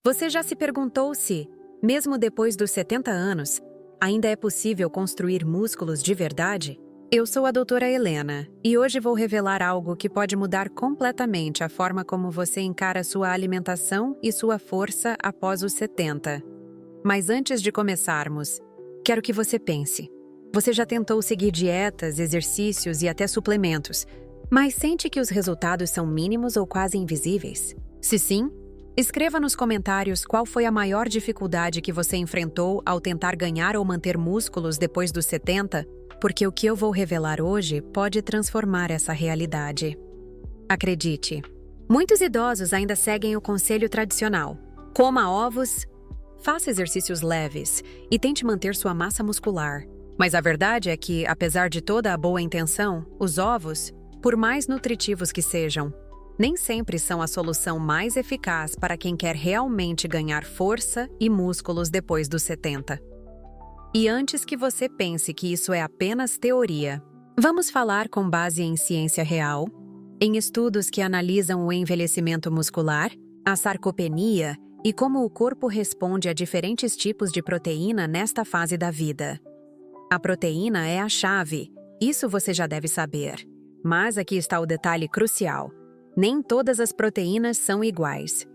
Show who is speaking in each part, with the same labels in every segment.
Speaker 1: Você já se perguntou se, mesmo depois dos 70 anos, ainda é possível construir músculos de verdade? Eu sou a doutora Helena e hoje vou revelar algo que pode mudar completamente a forma como você encara sua alimentação e sua força após os 70. Mas antes de começarmos, quero que você pense. Você já tentou seguir dietas, exercícios e até suplementos, mas sente que os resultados são mínimos ou quase invisíveis? Se sim, escreva nos comentários qual foi a maior dificuldade que você enfrentou ao tentar ganhar ou manter músculos depois dos 70, porque o que eu vou revelar hoje pode transformar essa realidade. Acredite, muitos idosos ainda seguem o conselho tradicional. Coma ovos, faça exercícios leves e tente manter sua massa muscular. Mas a verdade é que, apesar de toda a boa intenção, os ovos, por mais nutritivos que sejam, nem sempre são a solução mais eficaz para quem quer realmente ganhar força e músculos depois dos 70. E antes que você pense que isso é apenas teoria, vamos falar com base em ciência real, em estudos que analisam o envelhecimento muscular, a sarcopenia e como o corpo responde a diferentes tipos de proteína nesta fase da vida. A proteína é a chave, isso você já deve saber. Mas aqui está o detalhe crucial. Nem todas as proteínas são iguais.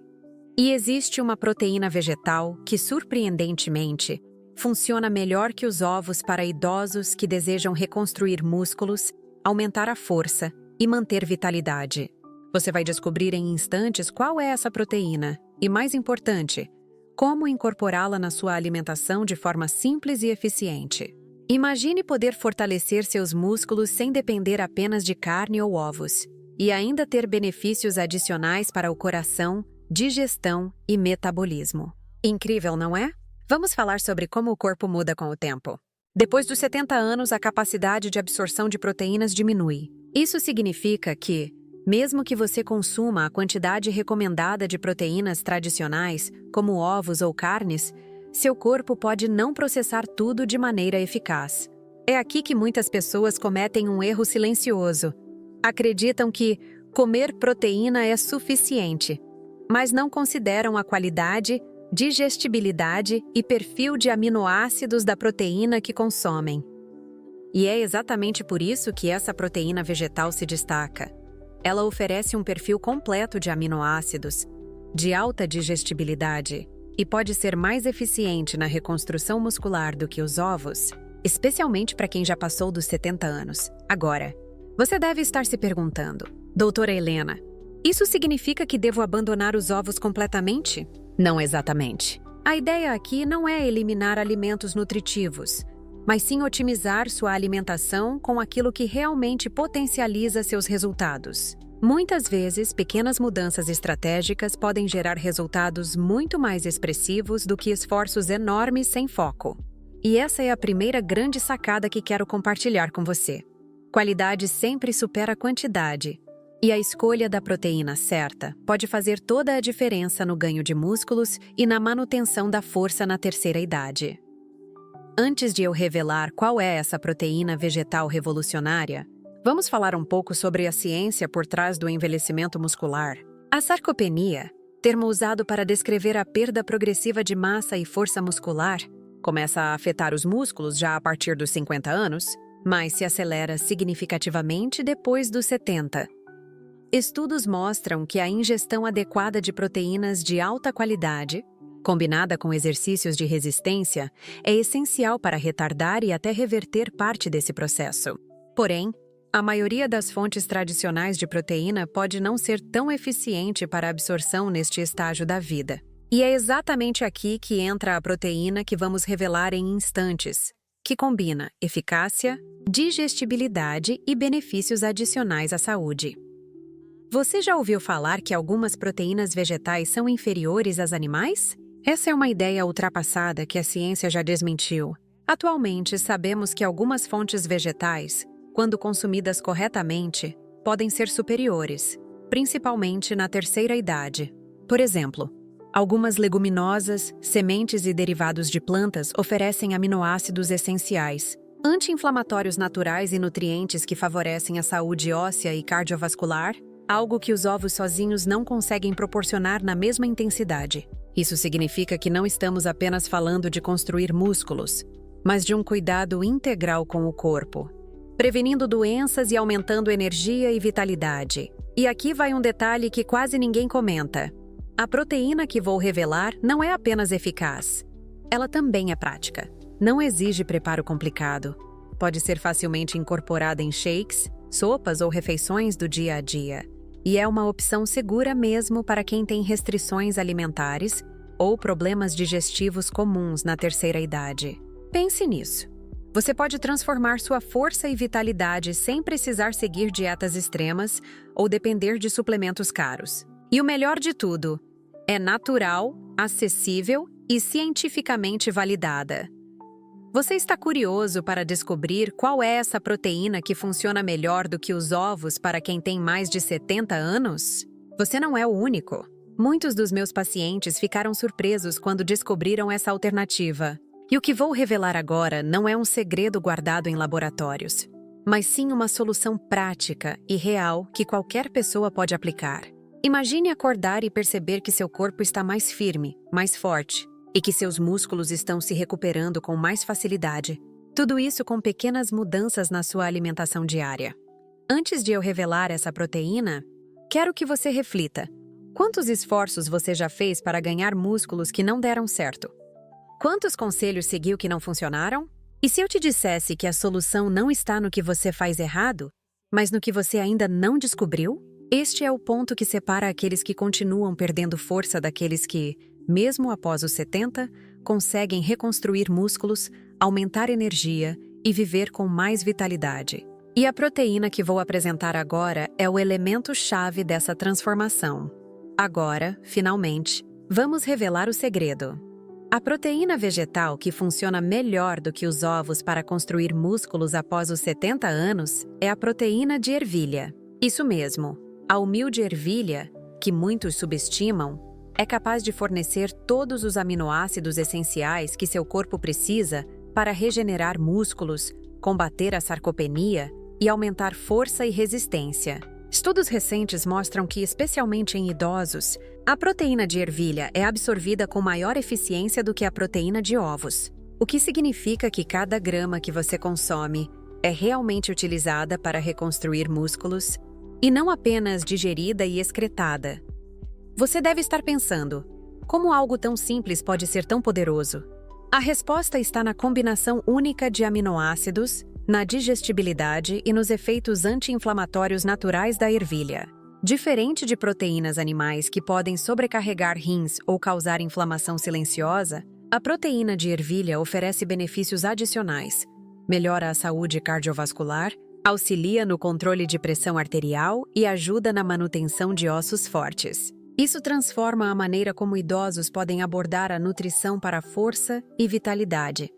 Speaker 1: E existe uma proteína vegetal que, surpreendentemente, funciona melhor que os ovos para idosos que desejam reconstruir músculos, aumentar a força e manter vitalidade. Você vai descobrir em instantes qual é essa proteína e, mais importante, como incorporá-la na sua alimentação de forma simples e eficiente. Imagine poder fortalecer seus músculos sem depender apenas de carne ou ovos, e ainda ter benefícios adicionais para o coração, digestão e metabolismo. Incrível, não é? Vamos falar sobre como o corpo muda com o tempo. Depois dos 70 anos, a capacidade de absorção de proteínas diminui. Isso significa que, mesmo que você consuma a quantidade recomendada de proteínas tradicionais, como ovos ou carnes, seu corpo pode não processar tudo de maneira eficaz. É aqui que muitas pessoas cometem um erro silencioso. Acreditam que comer proteína é suficiente, mas não consideram a qualidade, digestibilidade e perfil de aminoácidos da proteína que consomem. E é exatamente por isso que essa proteína vegetal se destaca. Ela oferece um perfil completo de aminoácidos, de alta digestibilidade, e pode ser mais eficiente na reconstrução muscular do que os ovos, especialmente para quem já passou dos 70 anos. Agora, você deve estar se perguntando, doutora Helena, isso significa que devo abandonar os ovos completamente? Não exatamente. A ideia aqui não é eliminar alimentos nutritivos, mas sim otimizar sua alimentação com aquilo que realmente potencializa seus resultados. Muitas vezes, pequenas mudanças estratégicas podem gerar resultados muito mais expressivos do que esforços enormes sem foco. E essa é a primeira grande sacada que quero compartilhar com você. Qualidade sempre supera quantidade. E a escolha da proteína certa pode fazer toda a diferença no ganho de músculos e na manutenção da força na terceira idade. Antes de eu revelar qual é essa proteína vegetal revolucionária, vamos falar um pouco sobre a ciência por trás do envelhecimento muscular. A sarcopenia, termo usado para descrever a perda progressiva de massa e força muscular, começa a afetar os músculos já a partir dos 50 anos, mas se acelera significativamente depois dos 70. Estudos mostram que a ingestão adequada de proteínas de alta qualidade, combinada com exercícios de resistência, é essencial para retardar e até reverter parte desse processo. Porém, a maioria das fontes tradicionais de proteína pode não ser tão eficiente para a absorção neste estágio da vida. E é exatamente aqui que entra a proteína que vamos revelar em instantes, que combina eficácia, digestibilidade e benefícios adicionais à saúde. Você já ouviu falar que algumas proteínas vegetais são inferiores às animais? Essa é uma ideia ultrapassada que a ciência já desmentiu. Atualmente, sabemos que algumas fontes vegetais, quando consumidas corretamente, podem ser superiores, principalmente na terceira idade. Por exemplo, algumas leguminosas, sementes e derivados de plantas oferecem aminoácidos essenciais, anti-inflamatórios naturais e nutrientes que favorecem a saúde óssea e cardiovascular, algo que os ovos sozinhos não conseguem proporcionar na mesma intensidade. Isso significa que não estamos apenas falando de construir músculos, mas de um cuidado integral com o corpo, prevenindo doenças e aumentando energia e vitalidade. E aqui vai um detalhe que quase ninguém comenta. A proteína que vou revelar não é apenas eficaz, ela também é prática. Não exige preparo complicado. Pode ser facilmente incorporada em shakes, sopas ou refeições do dia a dia. E é uma opção segura mesmo para quem tem restrições alimentares ou problemas digestivos comuns na terceira idade. Pense nisso. Você pode transformar sua força e vitalidade sem precisar seguir dietas extremas ou depender de suplementos caros. E o melhor de tudo, é natural, acessível e cientificamente validada. Você está curioso para descobrir qual é essa proteína que funciona melhor do que os ovos para quem tem mais de 70 anos? Você não é o único. Muitos dos meus pacientes ficaram surpresos quando descobriram essa alternativa. E o que vou revelar agora não é um segredo guardado em laboratórios, mas sim uma solução prática e real que qualquer pessoa pode aplicar. Imagine acordar e perceber que seu corpo está mais firme, mais forte, e que seus músculos estão se recuperando com mais facilidade. Tudo isso com pequenas mudanças na sua alimentação diária. Antes de eu revelar essa proteína, quero que você reflita. Quantos esforços você já fez para ganhar músculos que não deram certo? Quantos conselhos seguiu que não funcionaram? E se eu te dissesse que a solução não está no que você faz errado, mas no que você ainda não descobriu? Este é o ponto que separa aqueles que continuam perdendo força daqueles que, mesmo após os 70, conseguem reconstruir músculos, aumentar energia e viver com mais vitalidade. E a proteína que vou apresentar agora é o elemento-chave dessa transformação. Agora, finalmente, vamos revelar o segredo. A proteína vegetal que funciona melhor do que os ovos para construir músculos após os 70 anos é a proteína de ervilha. Isso mesmo, a humilde ervilha, que muitos subestimam, é capaz de fornecer todos os aminoácidos essenciais que seu corpo precisa para regenerar músculos, combater a sarcopenia e aumentar força e resistência. Estudos recentes mostram que, especialmente em idosos, a proteína de ervilha é absorvida com maior eficiência do que a proteína de ovos, o que significa que cada grama que você consome é realmente utilizada para reconstruir músculos e não apenas digerida e excretada. Você deve estar pensando, como algo tão simples pode ser tão poderoso? A resposta está na combinação única de aminoácidos, na digestibilidade e nos efeitos anti-inflamatórios naturais da ervilha. Diferente de proteínas animais que podem sobrecarregar rins ou causar inflamação silenciosa, a proteína de ervilha oferece benefícios adicionais. Melhora a saúde cardiovascular, auxilia no controle de pressão arterial e ajuda na manutenção de ossos fortes. Isso transforma a maneira como idosos podem abordar a nutrição para força e vitalidade.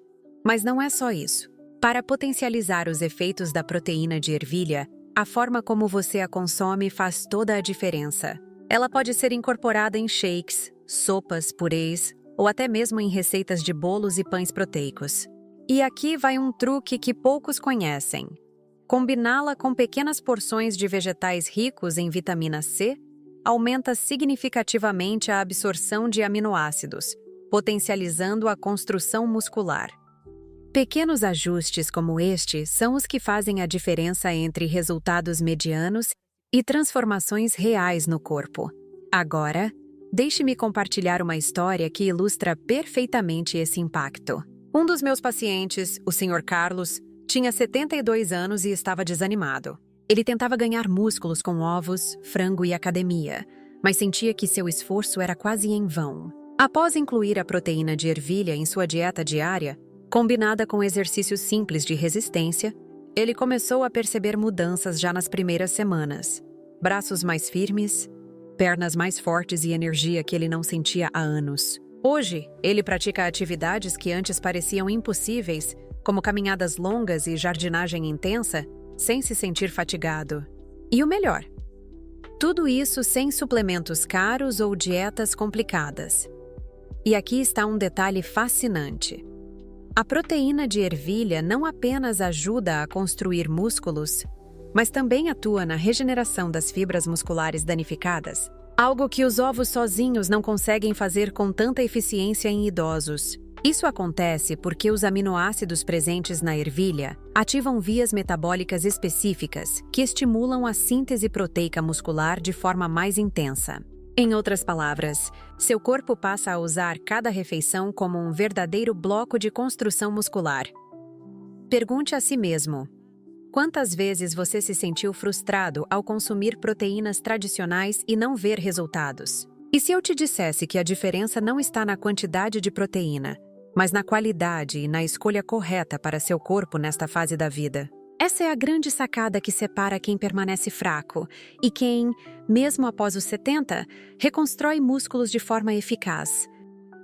Speaker 1: Mas não é só isso. Para potencializar os efeitos da proteína de ervilha, a forma como você a consome faz toda a diferença. Ela pode ser incorporada em shakes, sopas, purês ou até mesmo em receitas de bolos e pães proteicos. E aqui vai um truque que poucos conhecem. Combiná-la com pequenas porções de vegetais ricos em vitamina C aumenta significativamente a absorção de aminoácidos, potencializando a construção muscular. Pequenos ajustes como este são os que fazem a diferença entre resultados medianos e transformações reais no corpo. Agora, deixe-me compartilhar uma história que ilustra perfeitamente esse impacto. Um dos meus pacientes, o Sr. Carlos, tinha 72 anos e estava desanimado. Ele tentava ganhar músculos com ovos, frango e academia, mas sentia que seu esforço era quase em vão. Após incluir a proteína de ervilha em sua dieta diária, combinada com exercícios simples de resistência, ele começou a perceber mudanças já nas primeiras semanas. Braços mais firmes, pernas mais fortes e energia que ele não sentia há anos. Hoje, ele pratica atividades que antes pareciam impossíveis, como caminhadas longas e jardinagem intensa, sem se sentir fatigado. E o melhor, tudo isso sem suplementos caros ou dietas complicadas. E aqui está um detalhe fascinante. A proteína de ervilha não apenas ajuda a construir músculos, mas também atua na regeneração das fibras musculares danificadas. algo que os ovos sozinhos não conseguem fazer com tanta eficiência em idosos. Isso acontece porque os aminoácidos presentes na ervilha ativam vias metabólicas específicas que estimulam a síntese proteica muscular de forma mais intensa. Em outras palavras, seu corpo passa a usar cada refeição como um verdadeiro bloco de construção muscular. Pergunte a si mesmo: quantas vezes você se sentiu frustrado ao consumir proteínas tradicionais e não ver resultados? E se eu te dissesse que a diferença não está na quantidade de proteína, mas na qualidade e na escolha correta para seu corpo nesta fase da vida? Essa é a grande sacada que separa quem permanece fraco e quem, mesmo após os 70, reconstrói músculos de forma eficaz.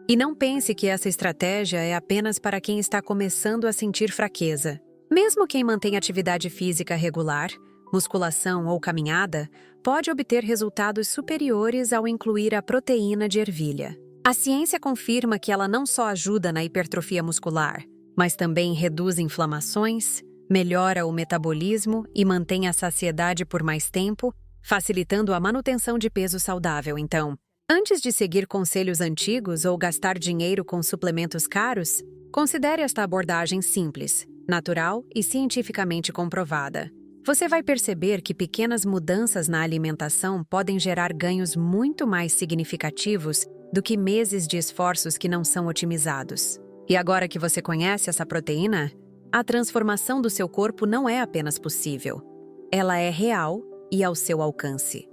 Speaker 1: E não pense que essa estratégia é apenas para quem está começando a sentir fraqueza. Mesmo quem mantém atividade física regular, musculação ou caminhada, pode obter resultados superiores ao incluir a proteína de ervilha. A ciência confirma que ela não só ajuda na hipertrofia muscular, mas também reduz inflamações, melhora o metabolismo e mantém a saciedade por mais tempo, facilitando a manutenção de peso saudável. Então, antes de seguir conselhos antigos ou gastar dinheiro com suplementos caros, considere esta abordagem simples, natural e cientificamente comprovada. Você vai perceber que pequenas mudanças na alimentação podem gerar ganhos muito mais significativos do que meses de esforços que não são otimizados. E agora que você conhece essa proteína, a transformação do seu corpo não é apenas possível, ela é real e ao seu alcance.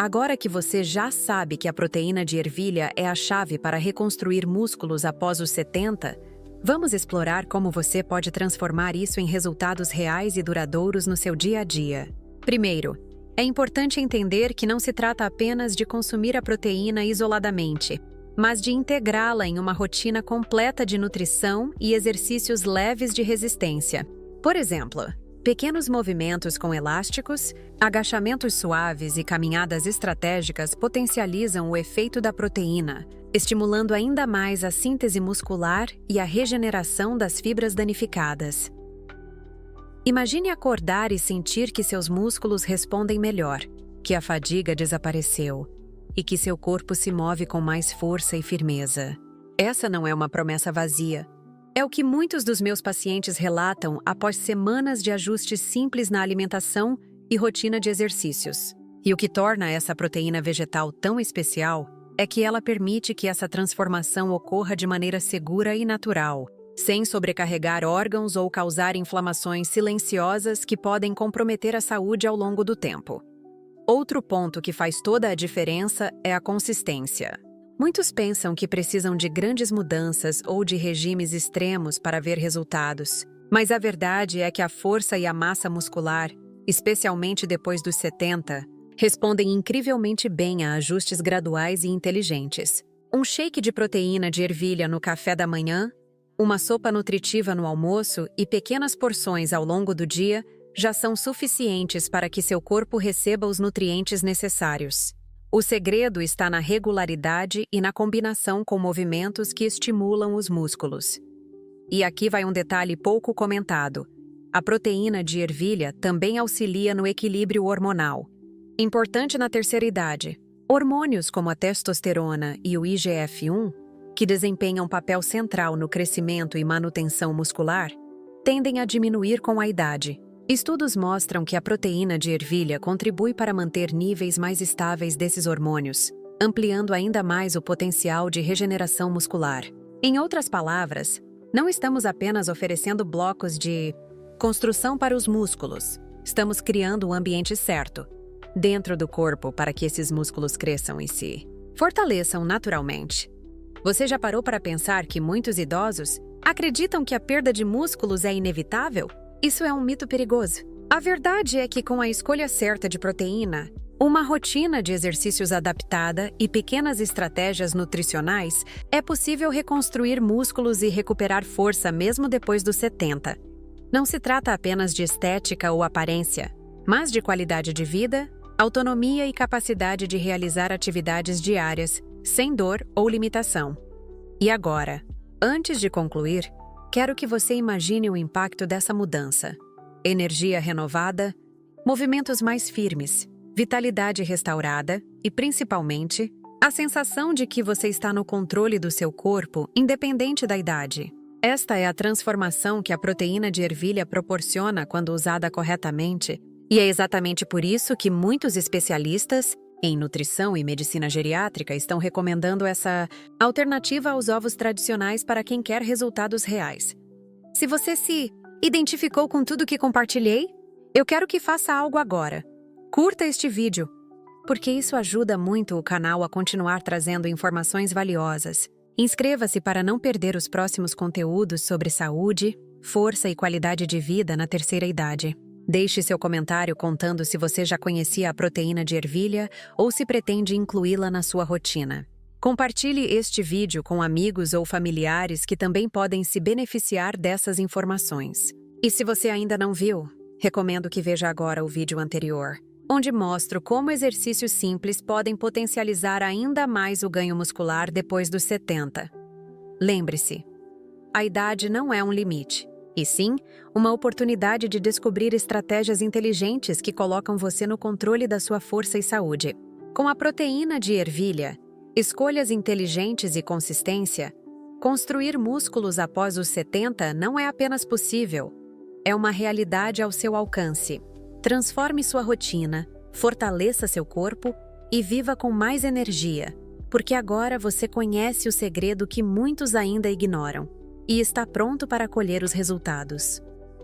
Speaker 1: Agora que você já sabe que a proteína de ervilha é a chave para reconstruir músculos após os 70, vamos explorar como você pode transformar isso em resultados reais e duradouros no seu dia a dia. Primeiro, é importante entender que não se trata apenas de consumir a proteína isoladamente, mas de integrá-la em uma rotina completa de nutrição e exercícios leves de resistência. Por exemplo, pequenos movimentos com elásticos, agachamentos suaves e caminhadas estratégicas potencializam o efeito da proteína, estimulando ainda mais a síntese muscular e a regeneração das fibras danificadas. Imagine acordar e sentir que seus músculos respondem melhor, que a fadiga desapareceu e que seu corpo se move com mais força e firmeza. Essa não é uma promessa vazia. É o que muitos dos meus pacientes relatam após semanas de ajustes simples na alimentação e rotina de exercícios. E o que torna essa proteína vegetal tão especial é que ela permite que essa transformação ocorra de maneira segura e natural, sem sobrecarregar órgãos ou causar inflamações silenciosas que podem comprometer a saúde ao longo do tempo. Outro ponto que faz toda a diferença é a consistência. Muitos pensam que precisam de grandes mudanças ou de regimes extremos para ver resultados, mas a verdade é que a força e a massa muscular, especialmente depois dos 70, respondem incrivelmente bem a ajustes graduais e inteligentes. Um shake de proteína de ervilha no café da manhã, uma sopa nutritiva no almoço e pequenas porções ao longo do dia já são suficientes para que seu corpo receba os nutrientes necessários. O segredo está na regularidade e na combinação com movimentos que estimulam os músculos. E aqui vai um detalhe pouco comentado. A proteína de ervilha também auxilia no equilíbrio hormonal. Importante na terceira idade, hormônios como a testosterona e o IGF-1, que desempenham papel central no crescimento e manutenção muscular, tendem a diminuir com a idade. Estudos mostram que a proteína de ervilha contribui para manter níveis mais estáveis desses hormônios, ampliando ainda mais o potencial de regeneração muscular. Em outras palavras, não estamos apenas oferecendo blocos de construção para os músculos, estamos criando o ambiente certo dentro do corpo para que esses músculos cresçam e se fortaleçam naturalmente. Você já parou para pensar que muitos idosos acreditam que a perda de músculos é inevitável? Isso é um mito perigoso. A verdade é que com a escolha certa de proteína, uma rotina de exercícios adaptada e pequenas estratégias nutricionais, é possível reconstruir músculos e recuperar força mesmo depois dos 70. Não se trata apenas de estética ou aparência, mas de qualidade de vida, autonomia e capacidade de realizar atividades diárias, sem dor ou limitação. E agora, antes de concluir, quero que você imagine o impacto dessa mudança. Energia renovada, movimentos mais firmes, vitalidade restaurada e, principalmente, a sensação de que você está no controle do seu corpo, independente da idade. Esta é a transformação que a proteína de ervilha proporciona quando usada corretamente, e é exatamente por isso que muitos especialistas em nutrição e medicina geriátrica estão recomendando essa alternativa aos ovos tradicionais para quem quer resultados reais. Se você se identificou com tudo que compartilhei, eu quero que faça algo agora. Curta este vídeo, porque isso ajuda muito o canal a continuar trazendo informações valiosas. Inscreva-se para não perder os próximos conteúdos sobre saúde, força e qualidade de vida na terceira idade. Deixe seu comentário contando se você já conhecia a proteína de ervilha ou se pretende incluí-la na sua rotina. Compartilhe este vídeo com amigos ou familiares que também podem se beneficiar dessas informações. E se você ainda não viu, recomendo que veja agora o vídeo anterior, onde mostro como exercícios simples podem potencializar ainda mais o ganho muscular depois dos 70. Lembre-se, a idade não é um limite, e sim uma oportunidade de descobrir estratégias inteligentes que colocam você no controle da sua força e saúde. Com a proteína de ervilha, escolhas inteligentes e consistência, construir músculos após os 70 não é apenas possível, é uma realidade ao seu alcance. Transforme sua rotina, fortaleça seu corpo e viva com mais energia, porque agora você conhece o segredo que muitos ainda ignoram e está pronto para colher os resultados.